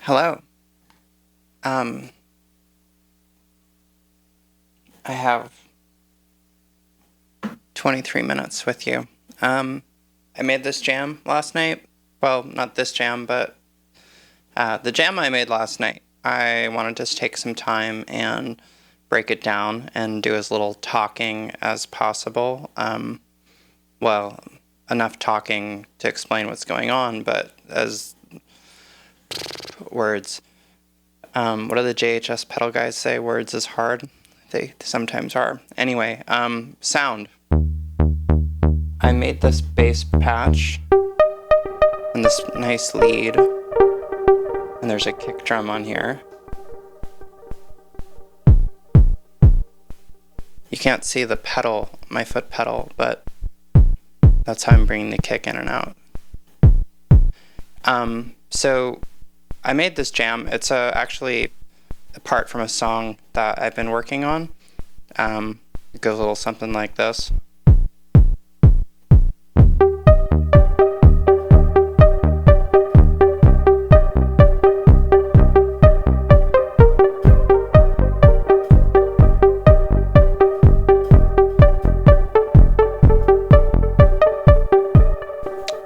Hello. I have 23 minutes with you. I made this jam last night. Well, not this jam, but the jam I made last night. I wanted to take some time and break it down and do as little talking as possible. Well, enough talking to explain what's going on, but as words. What do the JHS pedal guys say? Words is hard. They sometimes are. Anyway, sound. I made this bass patch and this nice lead, and there's a kick drum on here. You can't see the pedal, my foot pedal, but that's how I'm bringing the kick in and out. So I made this jam. It's actually a part from a song that I've been working on. It goes a little something like this.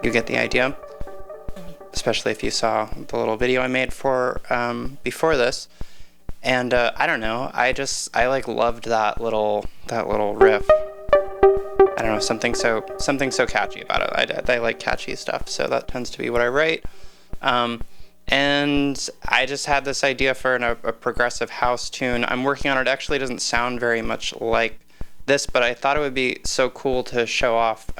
You get the idea, especially if you saw the little video I made for before this. And I don't know, I like loved that little riff. I don't know, something so catchy about it. I like catchy stuff, so that tends to be what I write. And I just had this idea for a progressive house tune. I'm working on it. It actually doesn't sound very much like this, but I thought it would be so cool to show off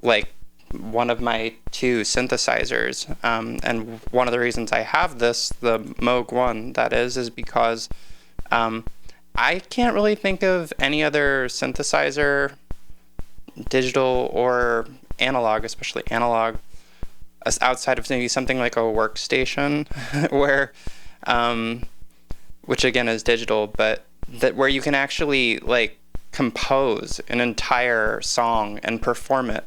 like one of my two synthesizers, and one of the reasons I have this, the Moog One, that is because I can't really think of any other synthesizer, digital or analog, especially analog, outside of maybe something like a workstation, where, which again is digital, but where you can actually like compose an entire song and perform it.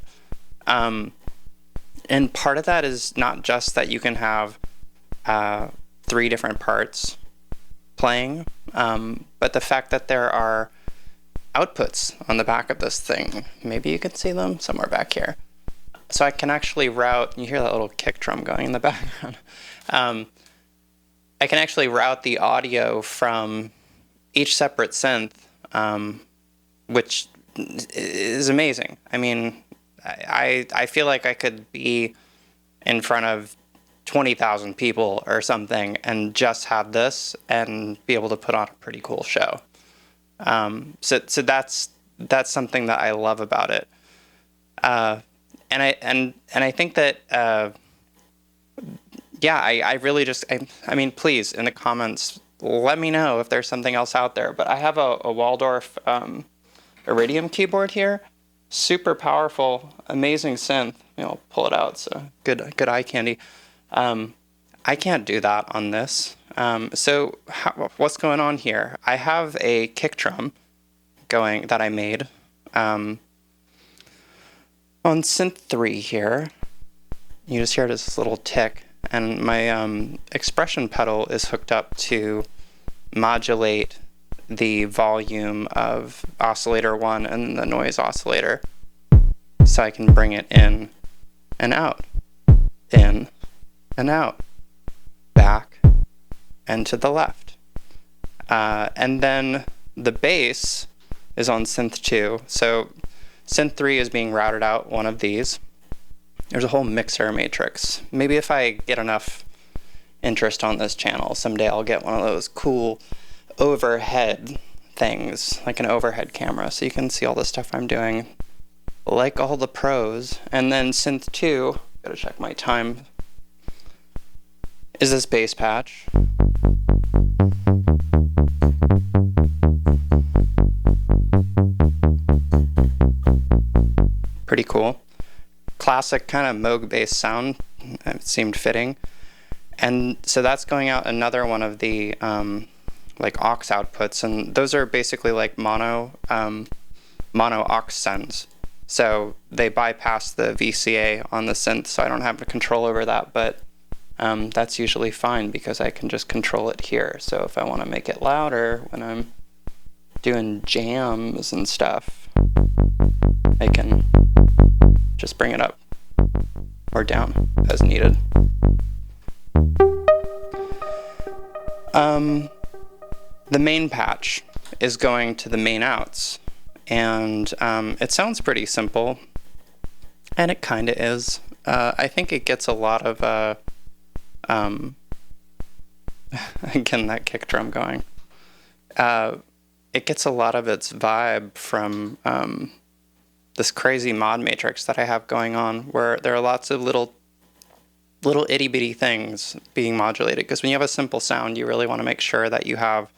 And part of that is not just that you can have 3 different parts playing, but the fact that there are outputs on the back of this thing. Maybe you can see them somewhere back here. So I can actually route, you hear that little kick drum going in the background. I can actually route the audio from each separate synth, which is amazing. I mean, I feel like I could be in front of 20,000 people or something and just have this and be able to put on a pretty cool show. So that's something that I love about it. And I think that I really just I mean, please, in the comments, let me know if there's something else out there. But I have a Waldorf Iridium keyboard here. Super powerful, amazing synth. I'll pull it out, so good eye candy. I can't do that on this. So what's going on here? I have a kick drum going that I made on synth 3 here. You just hear this little tick, and my expression pedal is hooked up to modulate the volume of oscillator 1 and the noise oscillator, so I can bring it in and out, in and out, back and to the left. And then the bass is on synth 2. So synth 3 is being routed out one of these. There's a whole mixer matrix. Maybe if I get enough interest on this channel, someday I'll get one of those cool overhead things, like an overhead camera, so you can see all the stuff I'm doing, like all the pros. And then synth 2, gotta check my time, is this bass patch. Pretty cool. Classic kind of Moog bass sound. It seemed fitting. And so that's going out another one of the like aux outputs, and those are basically like mono aux sends. So they bypass the VCA on the synth, so I don't have control over that, but that's usually fine because I can just control it here. So if I want to make it louder when I'm doing jams and stuff, I can just bring it up or down as needed. The main patch is going to the main outs, and it sounds pretty simple, and it kind of is. I think it gets a lot of again, that kick drum going. It gets a lot of its vibe from this crazy mod matrix that I have going on, where there are lots of little itty bitty things being modulated. Because when you have a simple sound, you really want to make sure that you have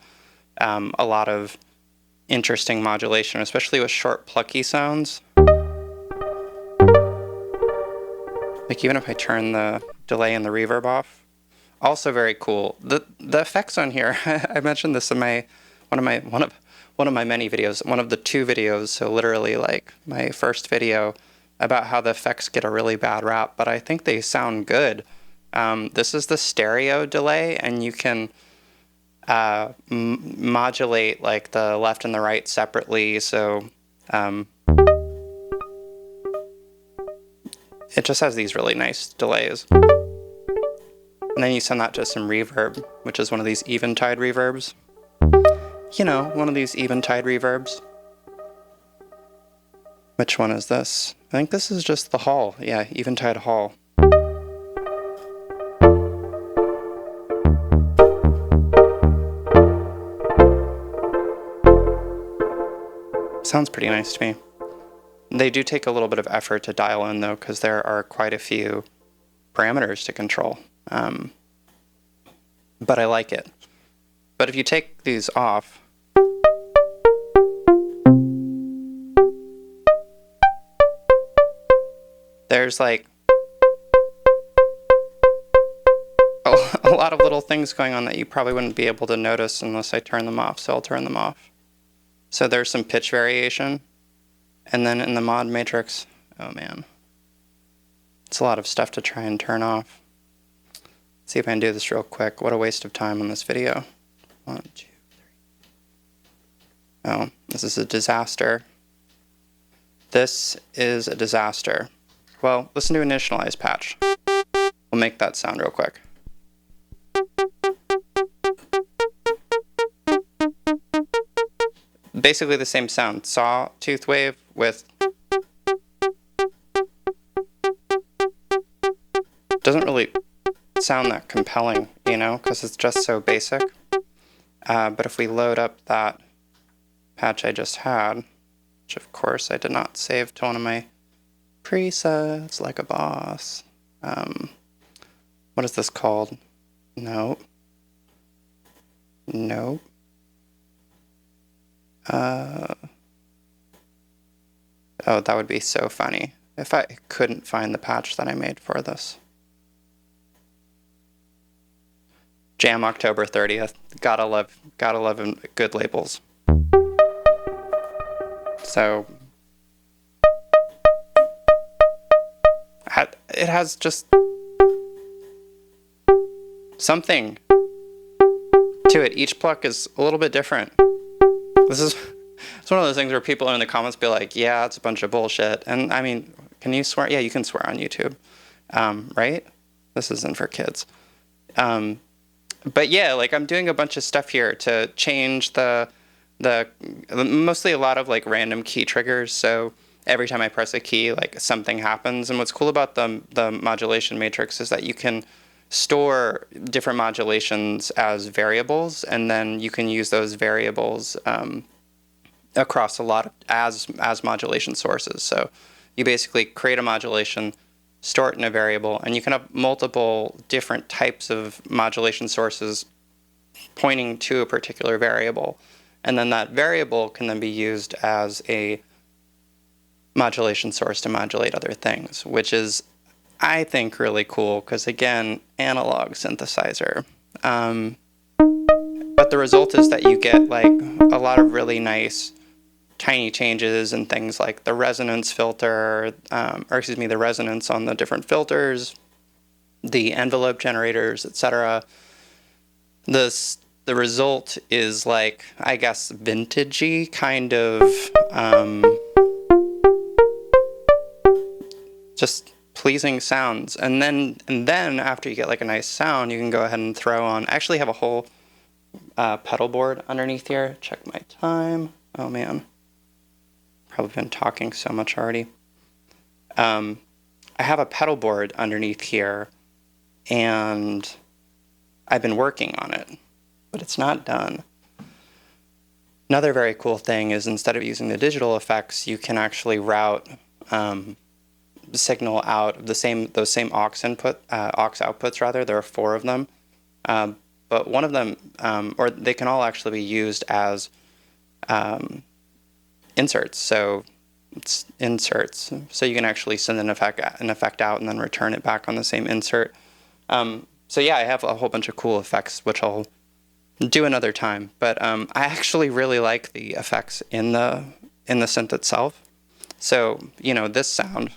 a lot of interesting modulation, especially with short plucky sounds. Like even if I turn the delay and the reverb off. Also very cool. The effects on here, I mentioned this in one of my many videos, one of the 2 videos, so literally like my first video about how the effects get a really bad rap, but I think they sound good. This is the stereo delay, and you can modulate like the left and the right separately, so it just has these really nice delays. And then you send that to some reverb, which is one of these eventide reverbs. You know, one of these eventide reverbs. Which one is this? I think this is just the hall. Yeah, eventide hall. Sounds pretty nice to me. They do take a little bit of effort to dial in, though, because there are quite a few parameters to control. But I like it. But if you take these off, there's like a lot of little things going on that you probably wouldn't be able to notice unless I turn them off, so I'll turn them off. So there's some pitch variation. And then in the mod matrix, oh man, it's a lot of stuff to try and turn off. Let's see if I can do this real quick. What a waste of time on this video. 1, 2, 3. Oh, this is a disaster. This is a disaster. Well, listen to initialize patch. We'll make that sound real quick. Basically the same sound. Sawtooth wave with... Doesn't really sound that compelling, you know, because it's just so basic. But if we load up that patch I just had, which of course I did not save to one of my presets like a boss. What is this called? Nope. Nope. Oh, that would be so funny if I couldn't find the patch that I made for this. Jam October 30th. Gotta love good labels. So it has just something to it. Each pluck is a little bit different. It's one of those things where people in the comments be like, yeah, it's a bunch of bullshit. And I mean, can you swear? Yeah, you can swear on YouTube, right? This isn't for kids. But yeah, like I'm doing a bunch of stuff here to change the mostly a lot of like random key triggers. So every time I press a key, like something happens. And what's cool about the modulation matrix is that you can store different modulations as variables, and then you can use those variables across a lot of as modulation sources. So you basically create a modulation, store it in a variable, and you can have multiple different types of modulation sources pointing to a particular variable. And then that variable can then be used as a modulation source to modulate other things, which is, I think, really cool because, again, analog synthesizer. But the result is that you get like a lot of really nice tiny changes and things like the resonance filter, the resonance on the different filters, the envelope generators, etc. The result is like, I guess, vintagey kind of just pleasing sounds. And then after you get like a nice sound, you can go ahead and throw on. I actually have a whole pedal board underneath here. Check my time. Oh man, probably been talking so much already. I have a pedal board underneath here, and I've been working on it, but it's not done. Another very cool thing is, instead of using the digital effects, you can actually route signal out of those same aux outputs rather. There are 4 of them, but one of them, or they can all actually be used as inserts. So it's inserts. So you can actually send an effect out and then return it back on the same insert. So yeah, I have a whole bunch of cool effects, which I'll do another time. But I actually really like the effects in the synth itself. So, you know, this sound.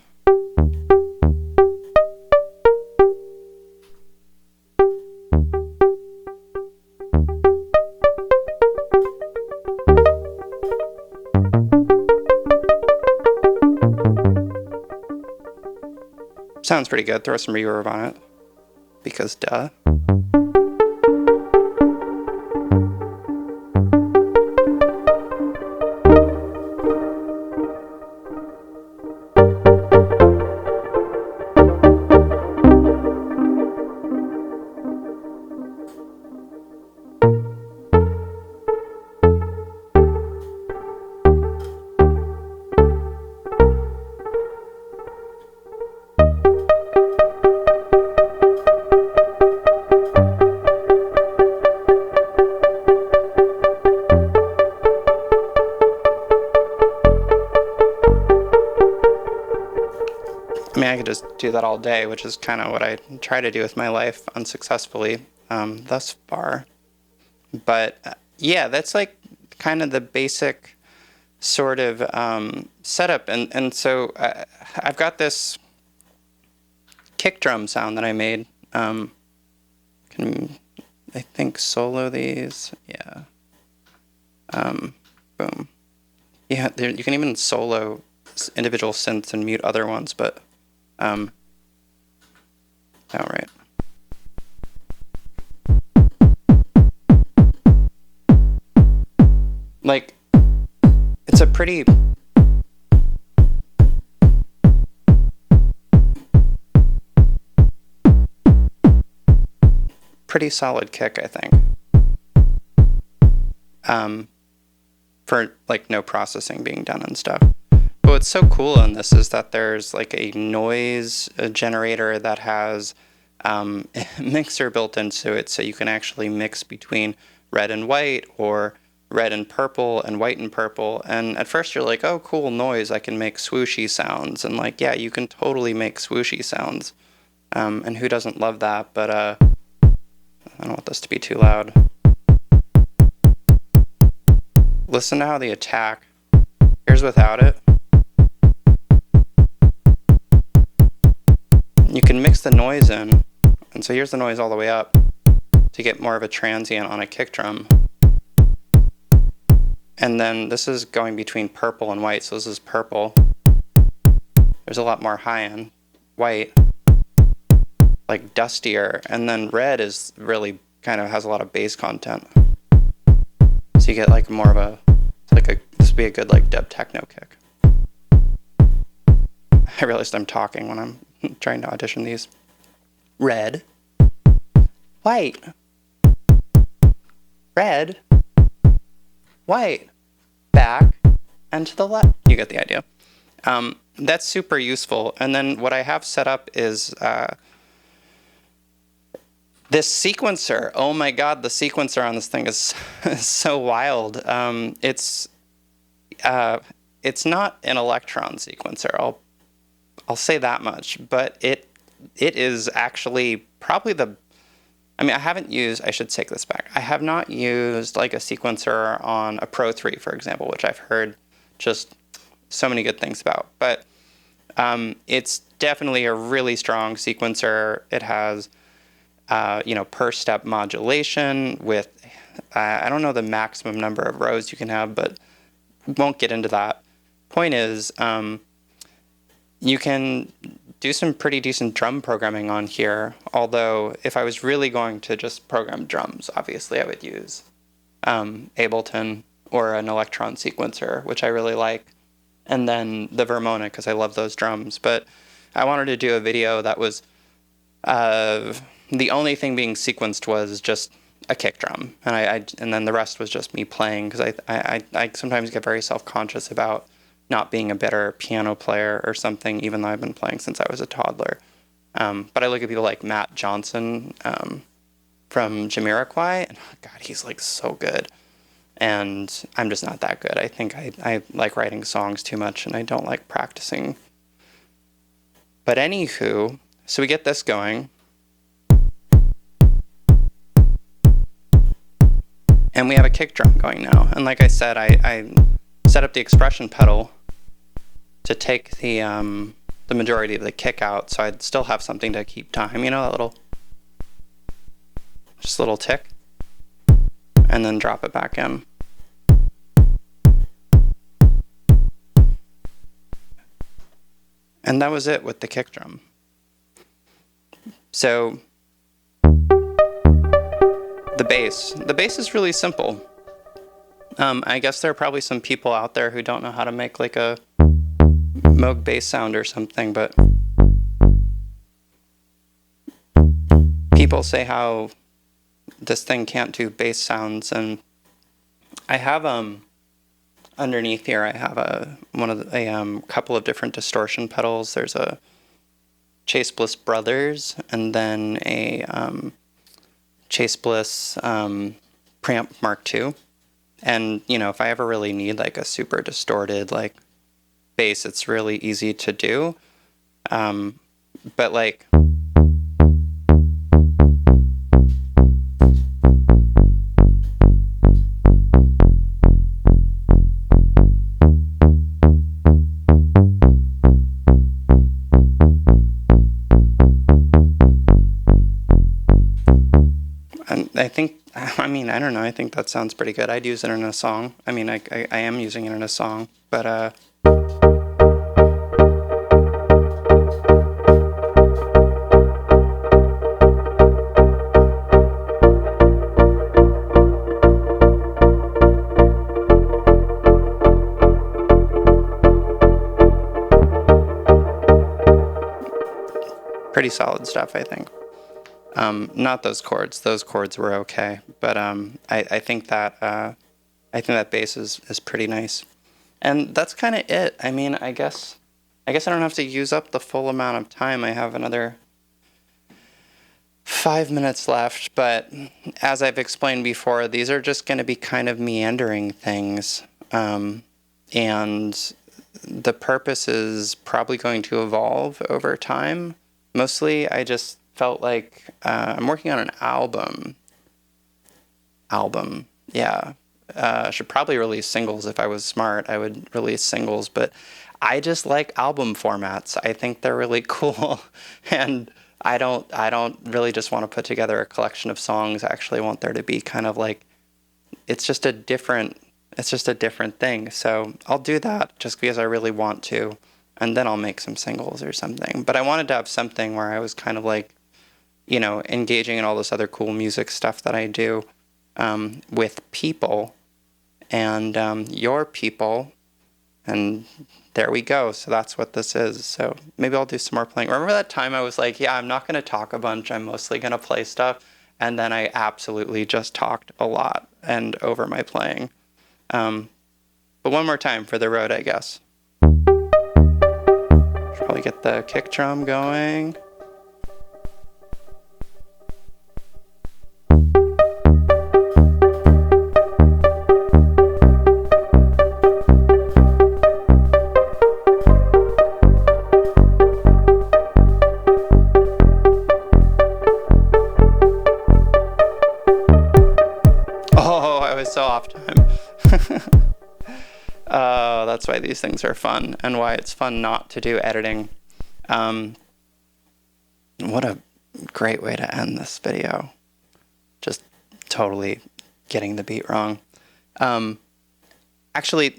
Sounds pretty good. Throw some reverb on it, because duh. I mean, I could just do that all day, which is kind of what I try to do with my life unsuccessfully thus far. But yeah, that's like kind of the basic sort of setup. And so I've got this kick drum sound that I made. Can, I think, solo these. Yeah. Boom. Yeah, you can even solo individual synths and mute other ones, but all right. Like, it's a pretty solid kick, I think. For like no processing being done and stuff. But what's so cool in this is that there's like a noise generator that has a mixer built into it, so you can actually mix between red and white, or red and purple, and white and purple. And at first you're like, oh, cool noise, I can make swooshy sounds. And like, yeah, you can totally make swooshy sounds. And who doesn't love that? But I don't want this to be too loud. Listen to how the attack, here's without it. You can mix the noise in, and so here's the noise all the way up to get more of a transient on a kick drum. And then this is going between purple and white, so this is purple. There's a lot more high end. White, like dustier, and then red is really kind of has a lot of bass content. So you get like more of a, this would be a good like dub techno kick. I realized I'm talking when I'm trying to audition these. Red, white, red, white, back, and to the left. You get the idea. That's super useful. And then what I have set up is this sequencer. Oh my god, the sequencer on this thing is so wild. It's not an electron sequencer. I'll say that much, but it is actually probably I should take this back. I have not used like a sequencer on a Pro 3, for example, which I've heard just so many good things about. But It's definitely a really strong sequencer. It has, per step modulation with, I don't know the maximum number of rows you can have, but won't get into that. Point is, you can do some pretty decent drum programming on here. Although if I was really going to just program drums, obviously I would use Ableton or an Electron sequencer, which I really like. And then the Vermona, because I love those drums. But I wanted to do a video that was, the only thing being sequenced was just a kick drum. And then the rest was just me playing, because I sometimes get very self-conscious about not being a better piano player or something, even though I've been playing since I was a toddler. But I look at people like Matt Johnson from Jamiroquai, and oh God, he's like so good. And I'm just not that good. I think I like writing songs too much, and I don't like practicing. But anywho, so we get this going. And we have a kick drum going now. And like I said, I set up the expression pedal to take the majority of the kick out, so I'd still have something to keep time, that just a little tick, and then drop it back in. And that was it with the kick drum. So the bass is really simple. I guess there are probably some people out there who don't know how to make like a Moog bass sound or something, but people say how this thing can't do bass sounds, and I have underneath here I have a couple of different distortion pedals. There's a Chase Bliss Brothers, and then a Chase Bliss Preamp Mark II. And, if I ever really need like a super distorted like bass, it's really easy to do. But like, I don't know, I think that sounds pretty good. I'd use it in a song. I am using it in a song, but pretty solid stuff, I think. Not those chords. Those chords were okay, but I think that bass is pretty nice, and that's kind of it. I guess I don't have to use up the full amount of time. I have another 5 minutes left, but as I've explained before, these are just going to be kind of meandering things, and the purpose is probably going to evolve over time. Mostly, I just felt like I'm working on an album. Yeah. I should probably release singles. If I was smart, I would release singles, but I just like album formats. I think they're really cool, and I don't really just want to put together a collection of songs. I actually want there to be kind of like, it's just a different thing. So I'll do that just because I really want to, and then I'll make some singles or something. But I wanted to have something where I was kind of like, engaging in all this other cool music stuff that I do with people and your people, and there we go. So that's what this is. So maybe I'll do some more playing. Remember that time I was like, yeah, I'm not going to talk a bunch. I'm mostly going to play stuff. And then I absolutely just talked a lot and over my playing. But one more time for the road, I guess. Probably get the kick drum going. So off time. That's why these things are fun and why it's fun not to do editing. What a great way to end this video. Just totally getting the beat wrong. Actually,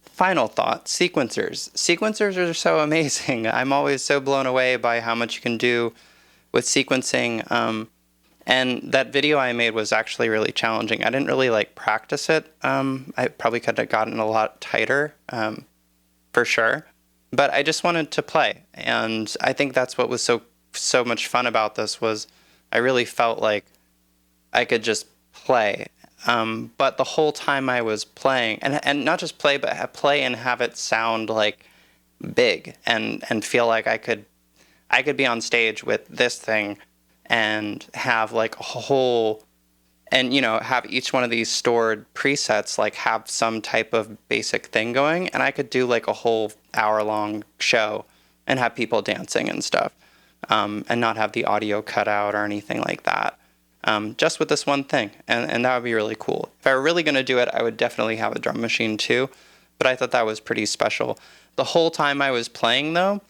final thought, sequencers. Sequencers are so amazing. I'm always so blown away by how much you can do with sequencing. And that video I made was actually really challenging. I didn't really like practice it. I probably could have gotten a lot tighter, for sure. But I just wanted to play. And I think that's what was so much fun about this was I really felt like I could just play. But the whole time I was playing, and not just play, but play and have it sound like big and feel like I could be on stage with this thing and have like a whole, and have each one of these stored presets like have some type of basic thing going, and I could do like a whole hour-long show and have people dancing and stuff, and not have the audio cut out or anything like that. Just with this one thing, and that would be really cool. If I were really going to do it, I would definitely have a drum machine too, but I thought that was pretty special. The whole time I was playing, though,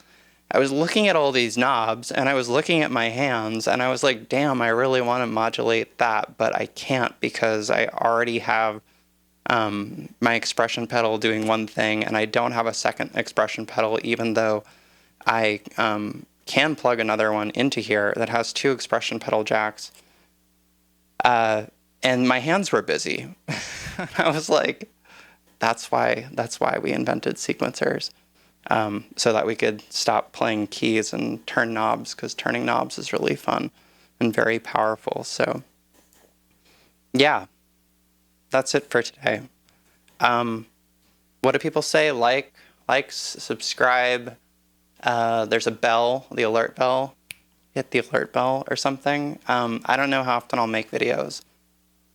I was looking at all these knobs, and I was looking at my hands, and I was like, damn, I really want to modulate that, but I can't because I already have my expression pedal doing one thing, and I don't have a second expression pedal, even though I can plug another one into here that has 2 expression pedal jacks. And my hands were busy. I was like, that's why we invented sequencers, so that we could stop playing keys and turn knobs, because turning knobs is really fun and very powerful. So yeah, that's it for today. What do people say? Like, subscribe. There's a bell, the alert bell. Hit the alert bell or something. I don't know how often I'll make videos.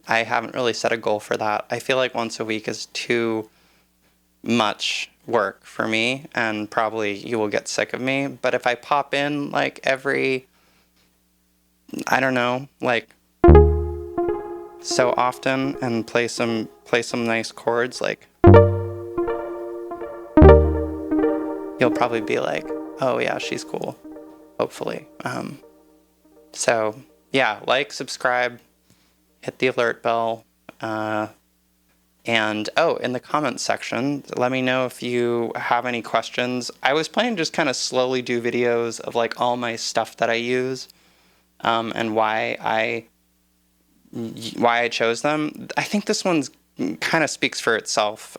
I haven't really set a goal for that. I feel like once a week is too much work for me, and probably you will get sick of me. But if I pop in like every, I don't know, like so often and play some nice chords, like you'll probably be like, oh yeah, she's cool. Hopefully. So yeah, like, subscribe, hit the alert bell, and in the comments section, let me know if you have any questions. I was planning to just kind of slowly do videos of like all my stuff that I use, and why I chose them. I think this one's kind of speaks for itself.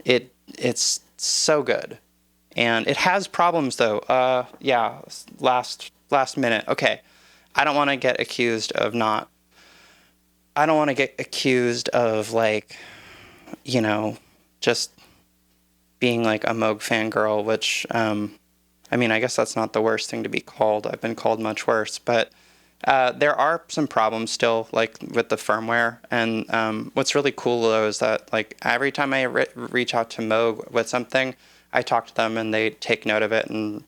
It's so good. And it has problems though. Yeah, last minute. Okay. I don't want to get accused of like, just being like a Moog fangirl, which, I mean, I guess that's not the worst thing to be called. I've been called much worse, but there are some problems still, like with the firmware. And what's really cool though is that like every time I reach out to Moog with something, I talk to them and they take note of it and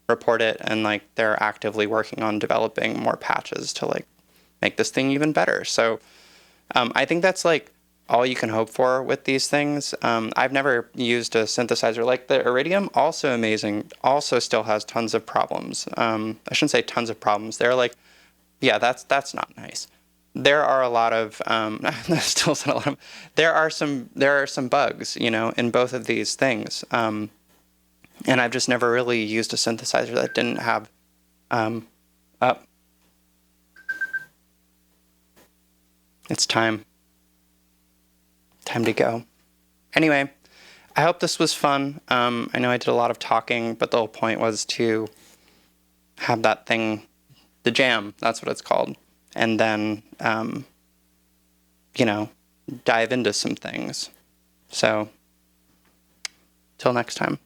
report it, and like they're actively working on developing more patches to like make this thing even better. So I think that's like all you can hope for with these things. I've never used a synthesizer like the Iridium, also amazing, also still has tons of problems. I shouldn't say tons of problems. They're like, yeah, that's not nice. There are a lot of still a lot of, there are some bugs, in both of these things. And I've just never really used a synthesizer that didn't have it's time to go. Anyway, I hope this was fun. I know I did a lot of talking, but the whole point was to have that thing, the jam, that's what it's called, and then dive into some things. So till next time.